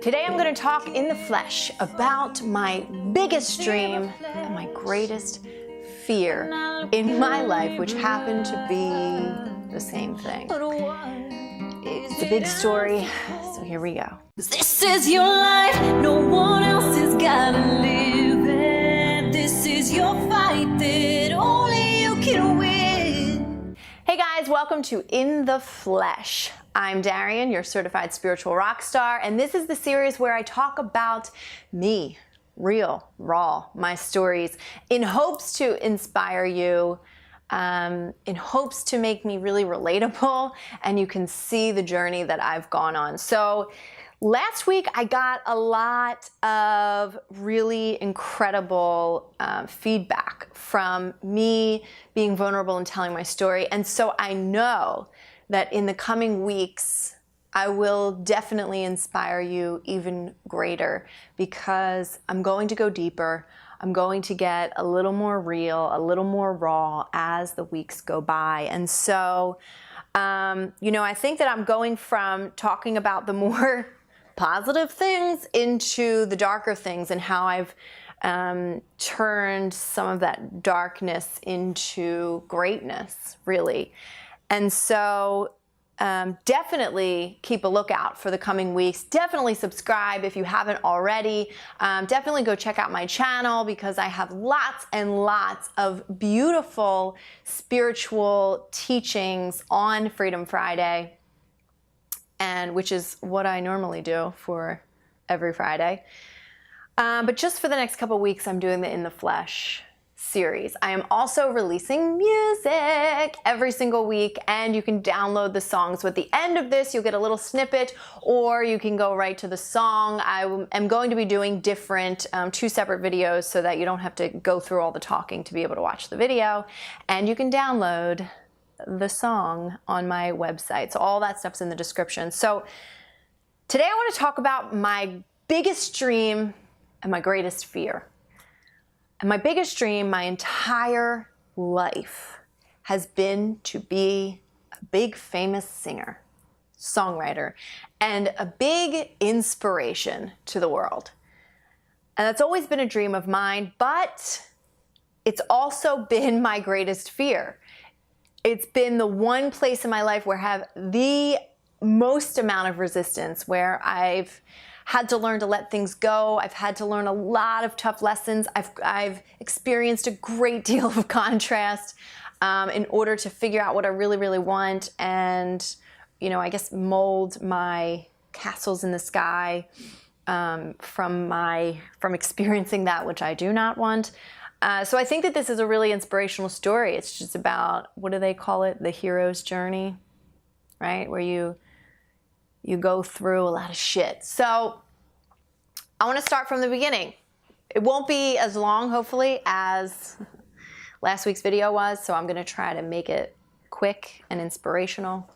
Today I'm going to talk in the flesh about my biggest dream and my greatest fear in my life, which happened to be the same thing. It's a big story, so here we go. This is your life, no one else has gotta live it. This is your fight that only you can win. Hey guys, welcome to In the Flesh. I'm Darienne, your certified spiritual rock star, and this is the series where I talk about me, real, raw, my stories, in hopes to inspire you, in hopes to make me really relatable, and you can see the journey that I've gone on. So last week I got a lot of really incredible feedback from me being vulnerable and telling my story, and so I know that in the coming weeks, I will definitely inspire you even greater because I'm going to go deeper. I'm going to get a little more real, a little more raw as the weeks go by. And so, I think that I'm going from talking about the more positive things into the darker things and how I've turned some of that darkness into greatness, really. And so definitely keep a lookout for the coming weeks. Definitely subscribe if you haven't already. Definitely go check out my channel because I have lots and lots of beautiful spiritual teachings on Freedom Friday, and which is what I normally do for every Friday. But just for the next couple weeks, I'm doing the In the Flesh series. I am also releasing music every single week, and you can download the songs. So at the end of this, you'll get a little snippet, or you can go right to the song. I am going to be doing different, two separate videos so that you don't have to go through all the talking to be able to watch the video, and you can download the song on my website. So all that stuff's in the description. So today I want to talk about my biggest dream and my greatest fear. And my biggest dream my entire life has been to be a big famous singer, songwriter, and a big inspiration to the world. And that's always been a dream of mine, but it's also been my greatest fear. It's been the one place in my life where I have the most amount of resistance, where I've had to learn to let things go. I've had to learn a lot of tough lessons. I've experienced a great deal of contrast in order to figure out what I really, really want and, I guess mold my castles in the sky from experiencing that which I do not want. So I think that this is a really inspirational story. It's just about, what do they call it? The hero's journey, right? Where you go through a lot of shit. So I want to start from the beginning. It won't be as long, hopefully, as last week's video was, so I'm going to try to make it quick and inspirational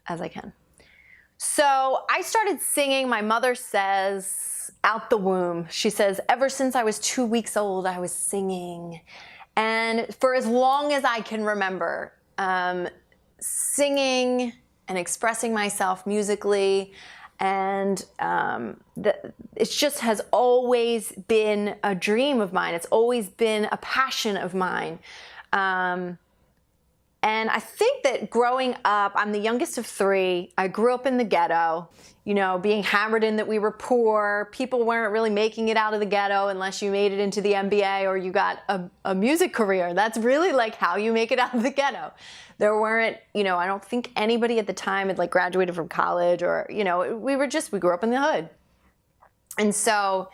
as I can. So I started singing, my mother says, out the womb. She says, ever since I was 2 weeks old, I was singing. And for as long as I can remember, singing and expressing myself musically, and it just has always been a dream of mine. It's always been a passion of mine. And I think that growing up, I'm the youngest of three. I grew up in the ghetto, being hammered in that we were poor. People weren't really making it out of the ghetto unless you made it into the NBA or you got a music career. That's really like how you make it out of the ghetto. There weren't, I don't think anybody at the time had like graduated from college or, we grew up in the hood. And so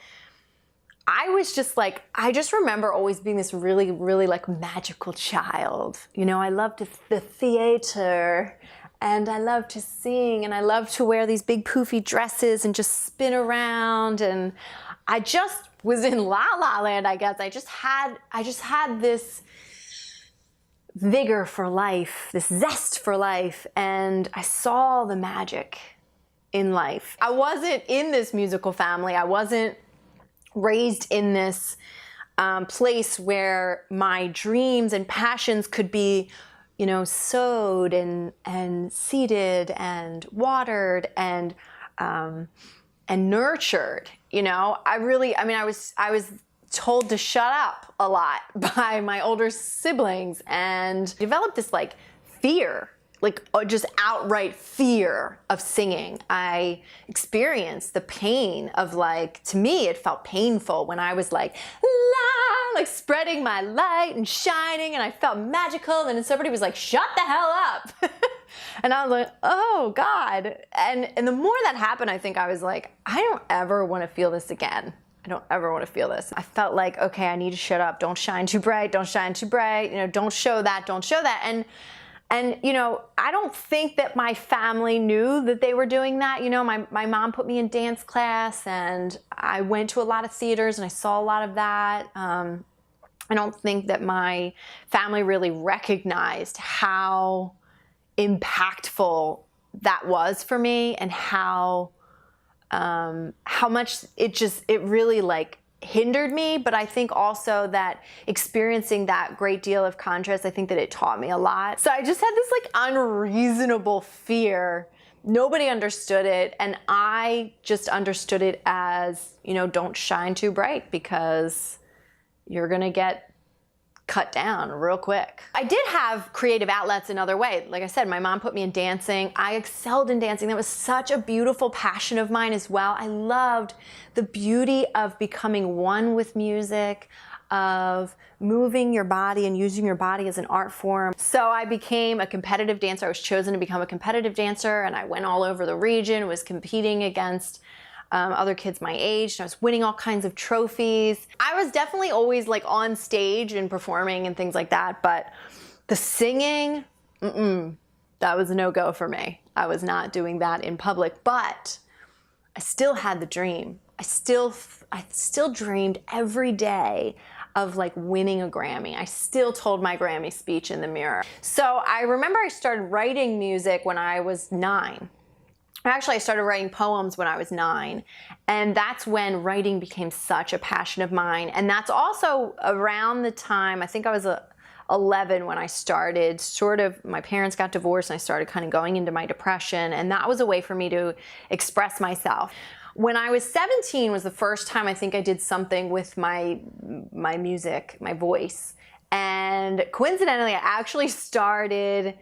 I was just like, I just remember always being this really, really like magical child. I loved the theater, and I loved to sing, and I loved to wear these big poofy dresses and just spin around. And I just was in La La Land, I guess. I just had this vigor for life, this zest for life, and I saw the magic in life. I wasn't in this musical family. I wasn't raised in this place where my dreams and passions could be, sowed and seeded and watered and and nurtured. You know, I mean, I was told to shut up a lot by my older siblings and developed this like fear, like just outright fear of singing. I experienced the pain of like, to me, it felt painful when I was like, la, like spreading my light and shining, and I felt magical, and then somebody was like, shut the hell up. And I was like, oh God. And the more that happened, I think I was like, I don't ever want to feel this again. I don't ever want to feel this. I felt like, okay, I need to shut up. Don't shine too bright. Don't shine too bright. You know, don't show that. Don't show that. And you know, I don't think that my family knew that they were doing that. You know, my mom put me in dance class, and I went to a lot of theaters, and I saw a lot of that. I don't think that my family really recognized how impactful that was for me, and how much it really like hindered me. But I think also that experiencing that great deal of contrast, I think that it taught me a lot. So I just had this like unreasonable fear. Nobody understood it, and I just understood it as, you know, don't shine too bright because you're gonna get cut down real quick. I did have creative outlets in other ways. Like I said, my mom put me in dancing. I excelled in dancing. That was such a beautiful passion of mine as well. I loved the beauty of becoming one with music, of moving your body and using your body as an art form. So I became a competitive dancer. I was chosen to become a competitive dancer, and I went all over the region, was competing against other kids my age, and I was winning all kinds of trophies. I was definitely always like on stage and performing and things like that, but the singing, that was a no-go for me. I was not doing that in public, but I still had the dream. I still dreamed every day of like winning a Grammy. I still told my Grammy speech in the mirror. So I remember I started writing music when I was 9. Actually, I started writing poems when I was 9, and that's when writing became such a passion of mine. And that's also around the time, I think I was 11 when I started my parents got divorced, and I started kind of going into my depression, and that was a way for me to express myself. When I was 17 was the first time I think I did something with my music, my voice. And coincidentally, I actually started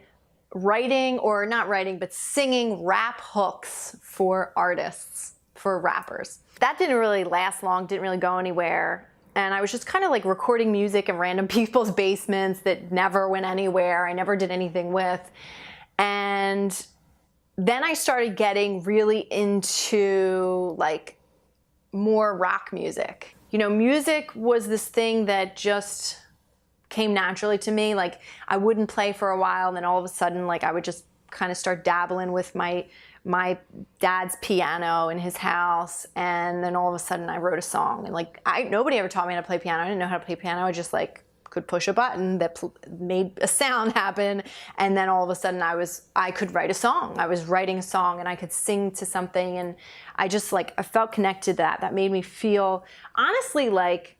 writing, or not writing, but singing rap hooks for artists, for rappers. That didn't really last long, didn't really go anywhere. And I was just kind of like recording music in random people's basements that never went anywhere, I never did anything with. And then I started getting really into like more rock music. You know, music was this thing that just came naturally to me. Like I wouldn't play for a while, and then all of a sudden, like I would just kind of start dabbling with my dad's piano in his house, and then all of a sudden I wrote a song. And like nobody ever taught me how to play piano. I didn't know how to play piano. I just like could push a button that made a sound happen, and then all of a sudden I could write a song. I was writing a song, and I could sing to something, and I just like I felt connected to that. That made me feel, honestly, like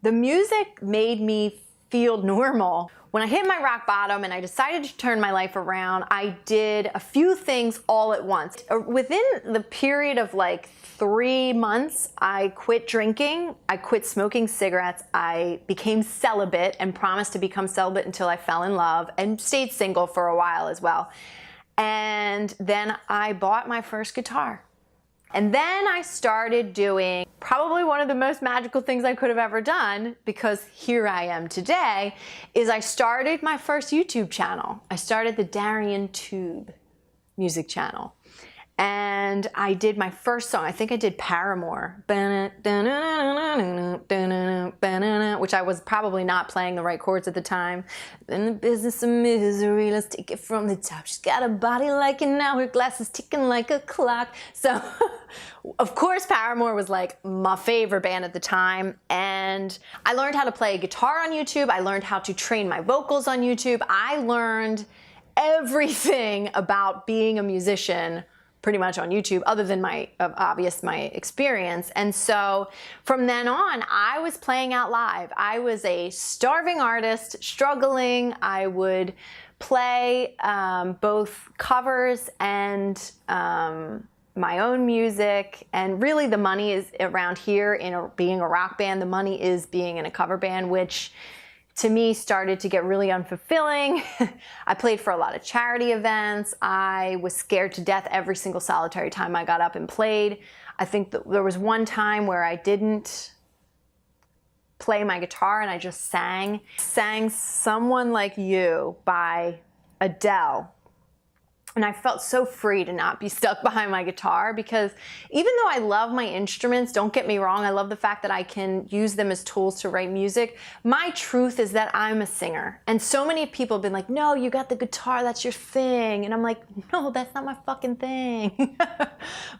the music made me feel normal. When I hit my rock bottom and I decided to turn my life around, I did a few things all at once. Within the period of like 3 months, I quit drinking, I quit smoking cigarettes, I became celibate and promised to become celibate until I fell in love, and stayed single for a while as well. And then I bought my first guitar. And then I started doing probably one of the most magical things I could have ever done, because here I am today, is I started my first YouTube channel. I started the Darienne Tube music channel. And I did my first song. I think I did Paramore, which I was probably not playing the right chords at the time. In the business of misery, let's take it from the top. She's got a body like an hourglass, is ticking like a clock. So, of course, Paramore was like my favorite band at the time. And I learned how to play guitar on YouTube. I learned how to train my vocals on YouTube. I learned everything about being a musician pretty much on YouTube, other than my experience. And so from then on, I was playing out live. I was a starving artist, struggling. I would play both covers and my own music, and really the money is around here in being a rock band. The money is being in a cover band, which to me started to get really unfulfilling. I played for a lot of charity events. I was scared to death every single solitary time I got up and played. I think that there was one time where I didn't play my guitar and I just sang Someone Like You by Adele. And I felt so free to not be stuck behind my guitar, because even though I love my instruments, don't get me wrong, I love the fact that I can use them as tools to write music. My truth is that I'm a singer. And so many people have been like, no, you got the guitar, that's your thing. And I'm like, no, that's not my fucking thing.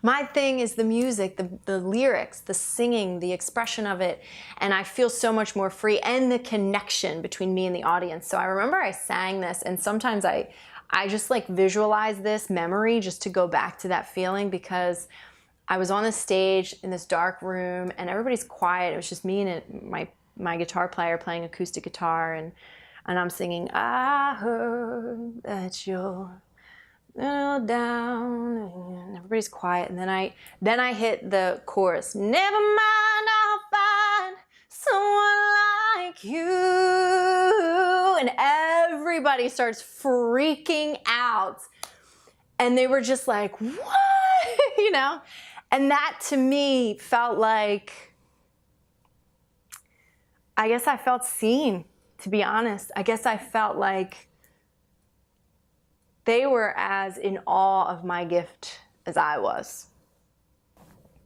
My thing is the music, the lyrics, the singing, the expression of it. And I feel so much more free, and the connection between me and the audience. So I remember I sang this, and sometimes I just like visualize this memory just to go back to that feeling, because I was on the stage in this dark room and everybody's quiet. It was just me and my guitar player playing acoustic guitar, and I'm singing, I heard that you're down, and everybody's quiet. And then I hit the chorus, never mind, I'll find someone like you. And everybody starts freaking out. And they were just like, what? You know? And that to me felt like, I guess I felt seen, to be honest. I guess I felt like they were as in awe of my gift as I was.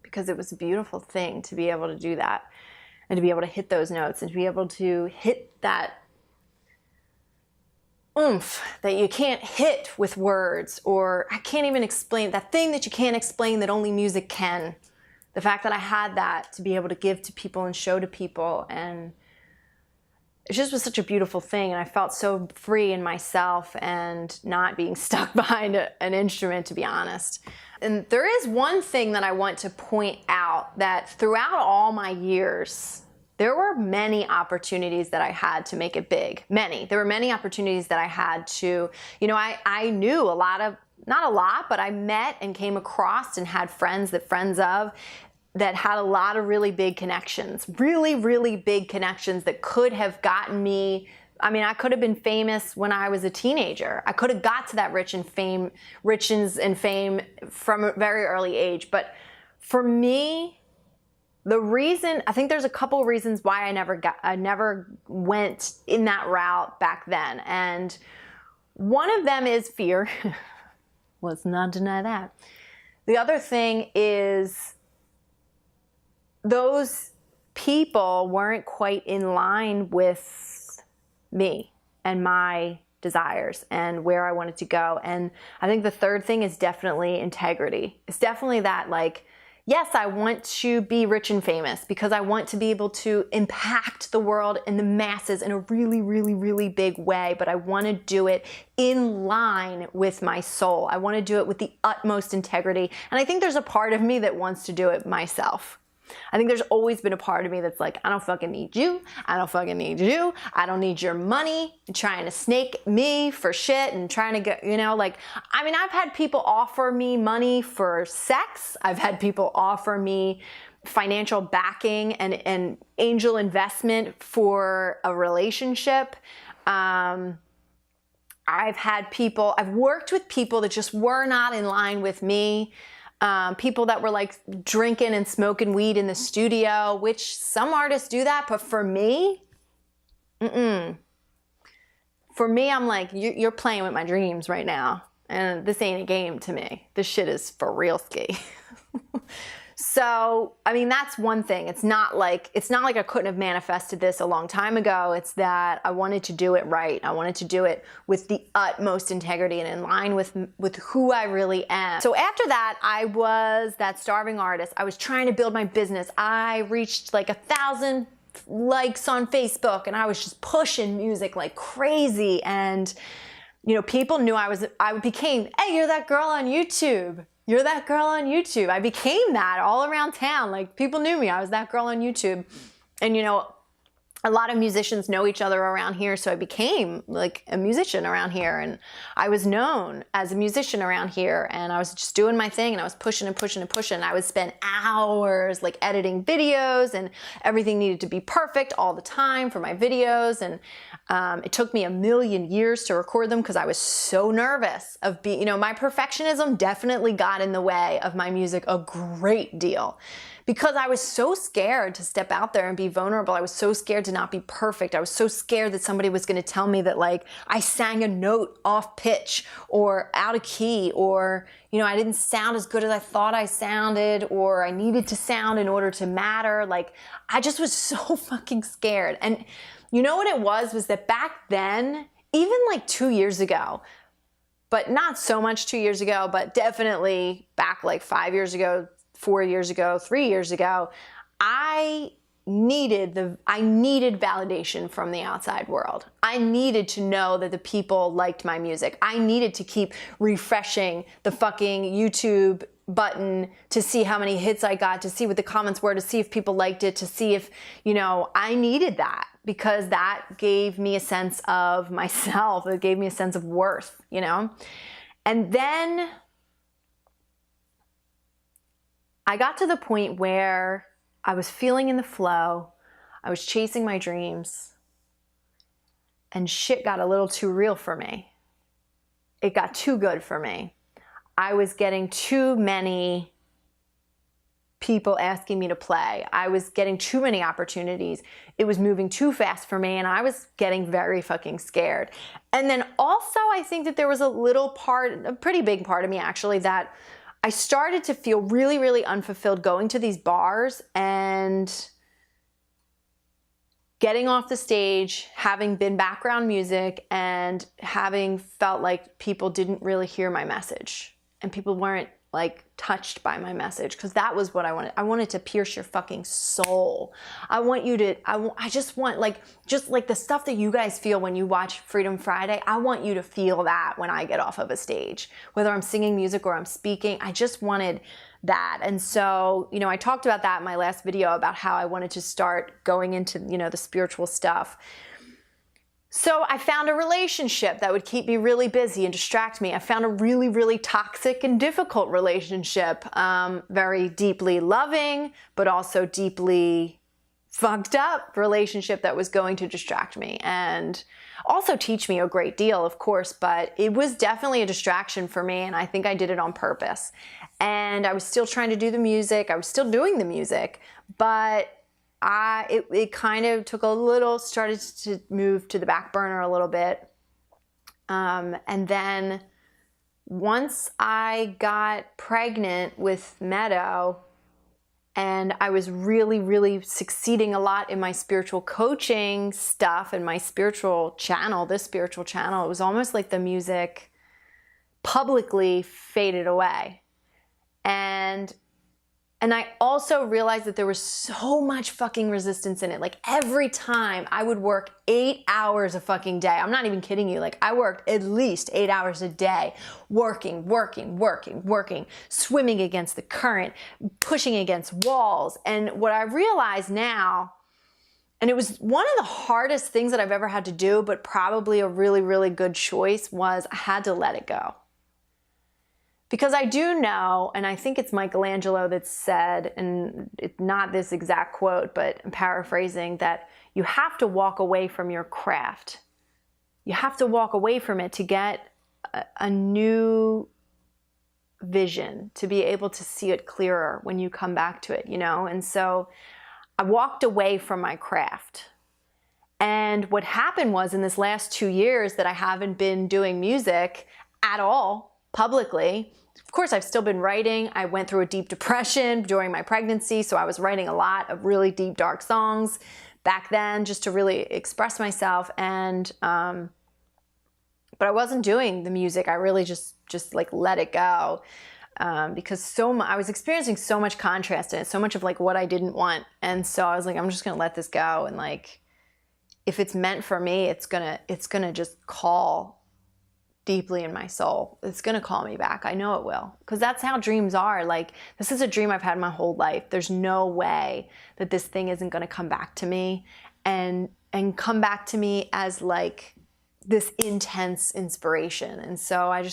Because it was a beautiful thing to be able to do that, and to be able to hit those notes, and to be able to hit that oomph that you can't hit with words, or I can't even explain, that thing that you can't explain that only music can. The fact that I had that to be able to give to people and show to people, and it just was such a beautiful thing. And I felt so free in myself and not being stuck behind an instrument, to be honest. And there is one thing that I want to point out, that throughout all my years, there were many opportunities that I had to make it big. Many. There were many opportunities that I had to, you know, I knew a lot of, not a lot, but I met and came across and had friends that had a lot of really big connections, really, really big connections that could have gotten me. I mean, I could have been famous when I was a teenager. I could have got to that riches and fame from a very early age. But for me, the reason, I think there's a couple of reasons why I never went in that route back then. And one of them is fear. Let's not deny that. The other thing is those people weren't quite in line with me and my desires and where I wanted to go. And I think the third thing is definitely integrity. It's definitely that, like, yes, I want to be rich and famous because I want to be able to impact the world and the masses in a really, really, really big way, but I want to do it in line with my soul. I want to do it with the utmost integrity. And I think there's a part of me that wants to do it myself. I think there's always been a part of me that's like, I don't fucking need you. I don't fucking need you. I don't need your money. You're trying to snake me for shit and trying to get, you know, like, I mean, I've had people offer me money for sex. I've had people offer me financial backing and angel investment for a relationship. I've worked with people that just were not in line with me. People that were like drinking and smoking weed in the studio, which some artists do that, but for me, For me, I'm like, you're playing with my dreams right now, and this ain't a game to me. This shit is for real ski. So, I mean, that's one thing. It's not like I couldn't have manifested this a long time ago. It's that I wanted to do it right. I wanted to do it with the utmost integrity and in line with who I really am. So after that, I was that starving artist. I was trying to build my business. I reached like 1,000 likes on Facebook, and I was just pushing music like crazy. And, you know, people knew I became, hey, you're that girl on YouTube. You're that girl on YouTube. I became that all around town. Like, people knew me. I was that girl on YouTube. And, you know, a lot of musicians know each other around here, so I became like a musician around here, and I was known as a musician around here, and I was just doing my thing, and I was pushing and pushing and pushing. I would spend hours like editing videos, and everything needed to be perfect all the time for my videos, and it took me a million years to record them because I was so nervous of being, you know, my perfectionism definitely got in the way of my music a great deal. Because I was so scared to step out there and be vulnerable. I was so scared to not be perfect. I was so scared that somebody was going to tell me that like I sang a note off pitch or out of key, or, you know, I didn't sound as good as I thought I sounded, or I needed to sound in order to matter. Like, I just was so fucking scared. And you know what it was that back then, even like 2 years ago, but not so much 2 years ago, but definitely back like 5 years ago, 4 years ago, 3 years ago, I needed validation from the outside world. I needed to know that the people liked my music. I needed to keep refreshing the fucking YouTube button to see how many hits I got, to see what the comments were, to see if people liked it, to see if, you know, I needed that because that gave me a sense of myself. It gave me a sense of worth, you know? And then I got to the point where I was feeling in the flow, I was chasing my dreams, and shit got a little too real for me. It got too good for me. I was getting too many people asking me to play. I was getting too many opportunities. It was moving too fast for me, and I was getting very fucking scared. And then also, I think that there was a pretty big part of me actually, that I started to feel really, really unfulfilled going to these bars and getting off the stage, having been background music, and having felt like people didn't really hear my message and people weren't like touched by my message, because that was what I wanted. I wanted to pierce your fucking soul. I want you to, I just want just like the stuff that you guys feel when you watch Freedom Friday. I want you to feel that when I get off of a stage, whether I'm singing music or I'm speaking. I just wanted that. And so, you know, I talked about that in my last video about how I wanted to start going into, you know, the spiritual stuff. So I found a relationship that would keep me really busy and distract me. I found a really, really toxic and difficult relationship, very deeply loving, but also deeply fucked up relationship that was going to distract me and also teach me a great deal, of course, but it was definitely a distraction for me, and I think I did it on purpose. And I was still trying to do the music. I was still doing the music, but it kind of started to move to the back burner a little bit. And then once I got pregnant with Meadow, and I was really, really succeeding a lot in my spiritual coaching stuff and my spiritual channel, it was almost like the music publicly faded away. And I also realized that there was so much fucking resistance in it. Like every time I would work 8 hours a fucking day. I'm not even kidding you. Like I worked at least 8 hours a day, working, swimming against the current, pushing against walls. And what I realize now, and it was one of the hardest things that I've ever had to do, but probably a really, really good choice, was I had to let it go. Because I do know, and I think it's Michelangelo that said, and it's not this exact quote, but I'm paraphrasing, that you have to walk away from your craft. You have to walk away from it to get a new vision, to be able to see it clearer when you come back to it, you know? And so I walked away from my craft. And what happened was, in this last 2 years that I haven't been doing music at all publicly, of course, I've still been writing. I went through a deep depression during my pregnancy, so I was writing a lot of really deep, dark songs back then just to really express myself. And but I wasn't doing the music. I really just like let it go because I was experiencing so much contrast in it, so much of like what I didn't want. And so I was like, I'm just gonna let this go, and like if it's meant for me, it's gonna just call deeply in my soul. It's gonna call me back. I know it will, because that's how dreams are. Like, this is a dream I've had my whole life. There's no way that this thing isn't gonna come back to me. And and come back to me as like this intense inspiration. And so I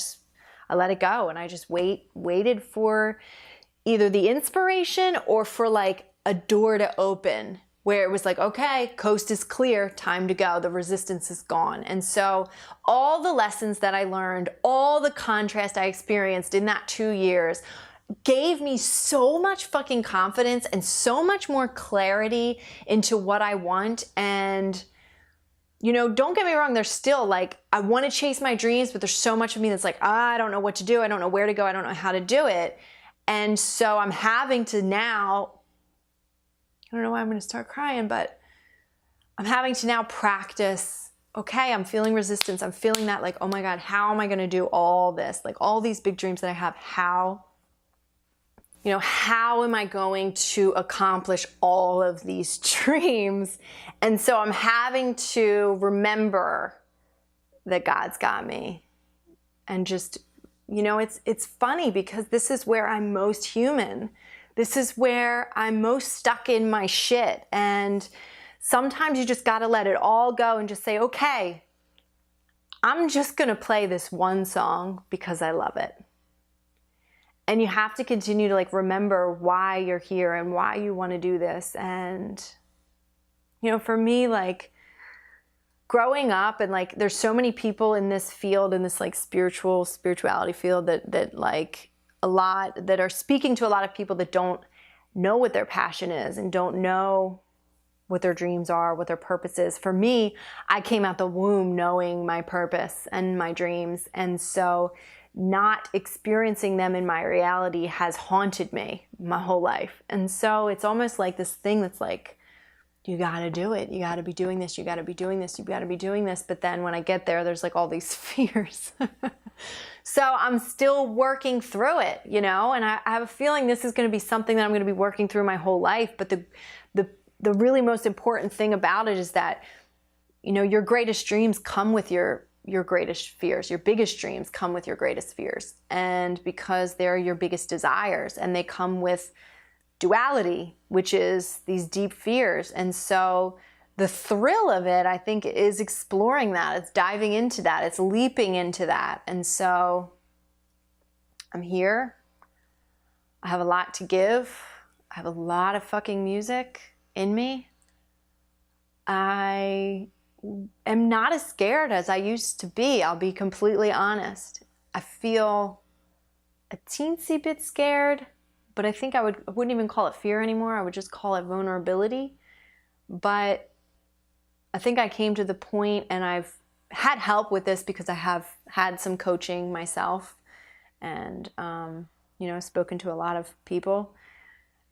let it go, and I just waited for either the inspiration or for like a door to open where it was like, okay, coast is clear, time to go. The resistance is gone. And so all the lessons that I learned, all the contrast I experienced in that 2 years gave me so much fucking confidence and so much more clarity into what I want. And, you know, don't get me wrong, there's still like, I want to chase my dreams, but there's so much of me that's like, I don't know what to do. I don't know where to go. I don't know how to do it. And so I'm having to now, I don't know why I'm going to start crying, but I'm having to now practice. Okay, I'm feeling resistance. I'm feeling that like, oh my God, how am I going to do all this? Like all these big dreams that I have, how am I going to accomplish all of these dreams? And so I'm having to remember that God's got me. And just, you know, it's funny because this is where I'm most human. This is where I'm most stuck in my shit. And sometimes you just got to let it all go and just say, okay, I'm just going to play this one song because I love it. And you have to continue to like remember why you're here and why you want to do this. And, you know, for me, like growing up and like, there's so many people in this field, in this like spirituality field that like a lot that are speaking to a lot of people that don't know what their passion is and don't know what their dreams are, what their purpose is. For me, I came out the womb knowing my purpose and my dreams. And so not experiencing them in my reality has haunted me my whole life. And so it's almost like this thing that's like, you got to do it. You got to be doing this. You got to be doing this. You got to be doing this. But then when I get there, there's like all these fears. So I'm still working through it, you know, and I have a feeling this is going to be something that I'm going to be working through my whole life. But the really most important thing about it is that, you know, your greatest dreams come with your greatest fears. Your biggest dreams come with your greatest fears. And because they're your biggest desires, and they come with duality, which is these deep fears. And so the thrill of it, I think, is exploring that. It's diving into that. It's leaping into that. And so I'm here. I have a lot to give. I have a lot of fucking music in me. I am not as scared as I used to be. I'll be completely honest. I feel a teensy bit scared, but I think I wouldn't even call it fear anymore. I would just call it vulnerability. But I think I came to the point, and I've had help with this because I have had some coaching myself and, you know, spoken to a lot of people.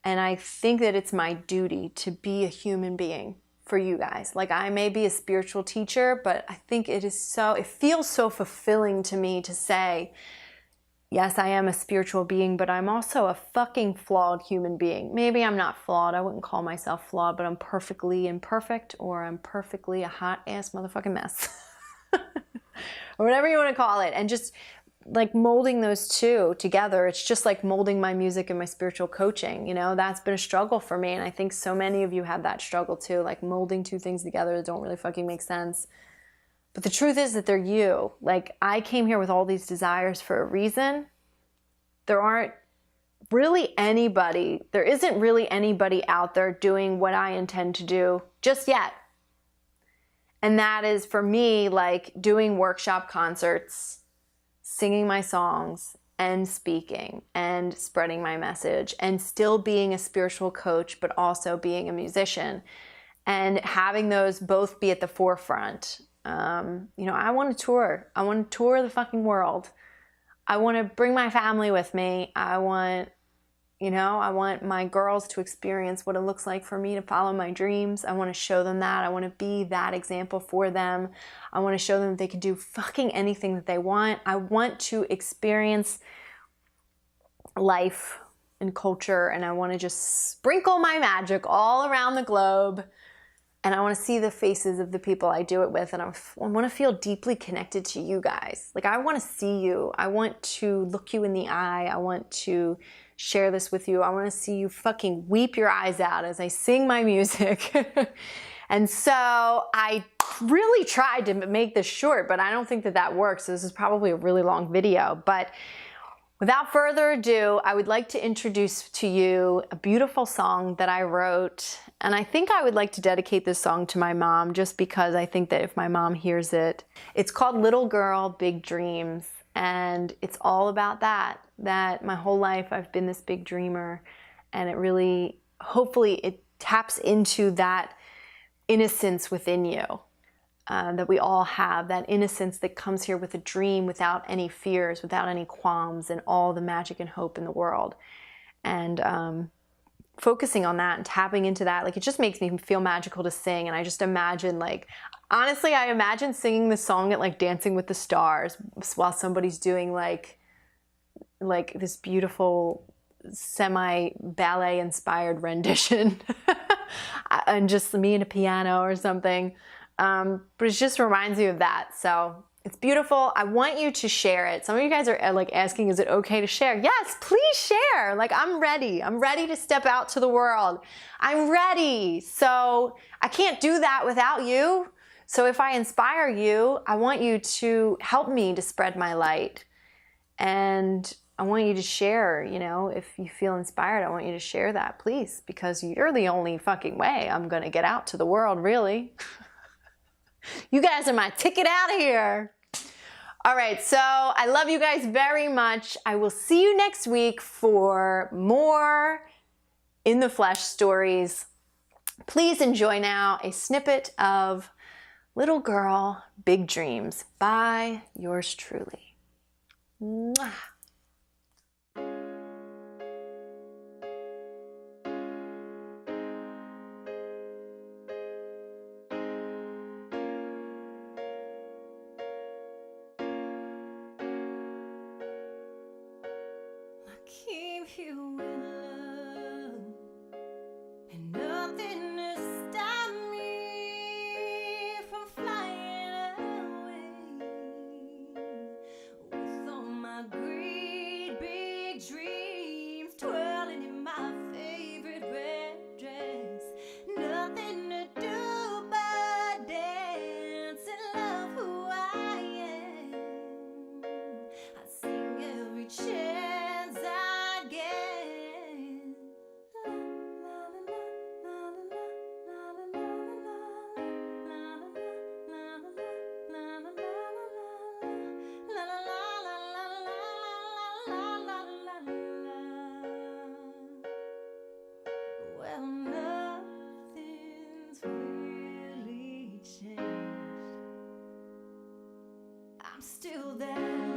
And I think that it's my duty to be a human being for you guys. Like, I may be a spiritual teacher, but I think it feels so fulfilling to me to say, yes, I am a spiritual being, but I'm also a fucking flawed human being. Maybe I'm not flawed. I wouldn't call myself flawed, but I'm perfectly imperfect, or I'm perfectly a hot ass motherfucking mess. Or whatever you want to call it. And just like molding those two together, it's just like molding my music and my spiritual coaching. You know, that's been a struggle for me. And I think so many of you have that struggle too, like molding two things together that don't really fucking make sense. But the truth is that they're you. Like, I came here with all these desires for a reason. There isn't really anybody out there doing what I intend to do just yet. And that is, for me, like doing workshop concerts, singing my songs and speaking and spreading my message, and still being a spiritual coach, but also being a musician, and having those both be at the forefront. You know, I want to tour. I want to tour the fucking world. I want to bring my family with me. I want my girls to experience what it looks like for me to follow my dreams. I want to show them that. I want to be that example for them. I want to show them that they can do fucking anything that they want. I want to experience life and culture, and I want to just sprinkle my magic all around the globe. And I want to see the faces of the people I do it with. And I want to feel deeply connected to you guys. Like, I want to see you. I want to look you in the eye. I want to share this with you. I want to see you fucking weep your eyes out as I sing my music. And so I really tried to make this short, but I don't think that that works. So this is probably a really long video. But without further ado, I would like to introduce to you a beautiful song that I wrote. And I think I would like to dedicate this song to my mom, just because I think that if my mom hears it. It's called Little Girl, Big Dreams. And it's all about that my whole life I've been this big dreamer. And it really, hopefully it taps into that innocence within you. That we all have, that innocence that comes here with a dream, without any fears, without any qualms, and all the magic and hope in the world. And focusing on that and tapping into that, like, it just makes me feel magical to sing. And I just imagine, like, honestly, I imagine singing this song at like Dancing with the Stars while somebody's doing like this beautiful semi-ballet inspired rendition and just me and a piano or something. But it just reminds me of that. So it's beautiful. I want you to share it. Some of you guys are like asking, is it okay to share? Yes, please share. Like, I'm ready. I'm ready to step out to the world. I'm ready. So I can't do that without you. So if I inspire you, I want you to help me to spread my light. And I want you to share, you know, if you feel inspired, I want you to share that, please, because you're the only fucking way I'm going to get out to the world, really. You guys are my ticket out of here. All right, so I love you guys very much. I will see you next week for more In the Flesh stories. Please enjoy now a snippet of Little Girl, Big Dreams by yours truly. Mwah. Keep you in love, and nothing to stop me from flying away with all my great big dreams twirling in my favorite red dress. Nothing to do but dance and love who I am. I sing every chance I get. Well, nothing's really changed. I'm still that